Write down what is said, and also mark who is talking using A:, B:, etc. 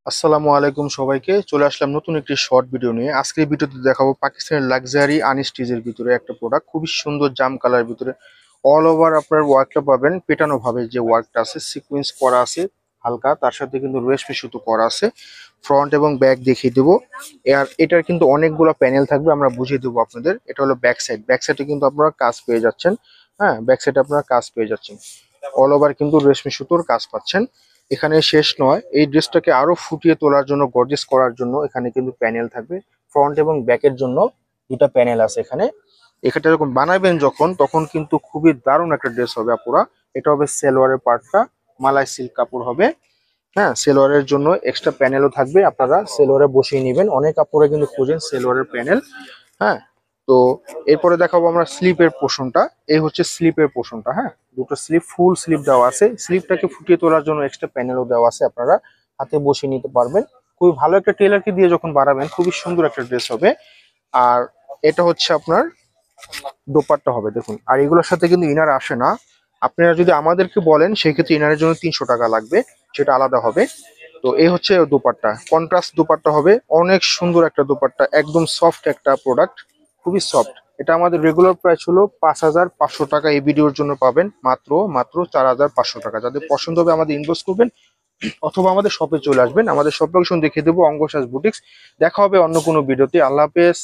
A: আসসালামু আলাইকুম সবাইকে। চলে আসলাম নতুন একটি শর্ট ভিডিও নিয়ে। আজকের ভিডিওতে দেখাবো পাকিস্তানের লাক্সারি আনস্টিচের ভিতরে একটা প্রোডাক্ট, খুবই সুন্দর জাম কালার ভিতরে। অল ওভার আপনার ওয়ার্কটা পাবেন পেটানো ভাবে, যে ওয়ার্কটা আছে সিকোয়েন্স করা আছে হালকা, তার সাথে কিন্তু রেশমি সুতো করা আছে। ফ্রন্ট এবং ব্যাক দেখিয়ে দেবো। আর এটার কিন্তু অনেকগুলো প্যানেল থাকবে, আমরা বুঝিয়ে দেবো আপনাদের। এটা হলো ব্যাক সাইড, ব্যাক সাইডে কিন্তু আপনারা কাজ পেয়ে যাচ্ছেন। হ্যাঁ, ব্যাক সাইডে আপনারা কাজ পেয়ে যাচ্ছেন, অল ওভার কিন্তু রেশমি সুতোর কাজ পাচ্ছেন। এখানে শেষ নয়, এই ড্রেসটাকে আরো ফুটিয়ে তোলার জন্য, গর্জিয়াস করার জন্য এখানে কিন্তু প্যানেল থাকবে। ফ্রন্ট এবং ব্যাকের জন্য দুটা প্যানেল আছে এখানে। এখানটা যখন বানাবেন যখন, তখন কিন্তু খুবই দারুণ একটা ড্রেস হবে আপুরা। এটা হবে সেলোয়ারের পার্টটা, মালাই সিল্ক কাপড় হবে। হ্যাঁ, সেলোয়ারের জন্য এক্সট্রা প্যানেলও থাকবে, আপনারা সেলোয়ারে বসিয়ে নেবেন। অনেক কাপড়ে কিন্তু খোঁজেন সেলোয়ারের প্যানেল। হ্যাঁ, তো এরপরে দেখাবো আমরা স্লিপের পোর্শনটা। এই হচ্ছে স্লিপের পোর্শনটা। হ্যাঁ, দুটো স্লিপ, ফুল স্লিপ দেওয়া আছে। স্লিপটাকে ফুটিয়ে তোলার জন্য এক্সট্রা প্যানেলও দেওয়া আছে, আপনারা হাতে বসিয়ে নিতে পারবেন। খুবই ভালো একটা টেলারকে দিয়ে যখন বানাবেন, খুবই সুন্দর একটা ড্রেস হবে। আর এটা হচ্ছে আপনার দোপাট্টা হবে, দেখুন। আর এগুলোর সাথে কিন্তু ইনার আসে না। আপনারা যদি আমাদেরকে বলেন, সেক্ষেত্রে ইনারের জন্য 300 টাকা লাগবে, সেটা আলাদা হবে। তো এই হচ্ছে দোপাট্টা, কন্ট্রাস্ট দোপাট্টা হবে। অনেক সুন্দর একটা দোপাট্টা, একদম সফট একটা প্রোডাক্ট, খুবই সফট। এটা আমাদের রেগুলার প্রাইস হলো 5,500 টাকা। এই ভিডিওর জন্য পাবেন মাত্র মাত্র 4,500 টাকা। যাদের পছন্দ হবে আমাদের ইনবক্স করবেন, অথবা আমাদের শপে চলে আসবেন। আমাদের শপ লোকেশন দেখিয়ে দেবো, অঙ্গসাজ বুটিক্স। দেখা হবে অন্য কোনো ভিডিওতে। আল্লাহ হাফেজ।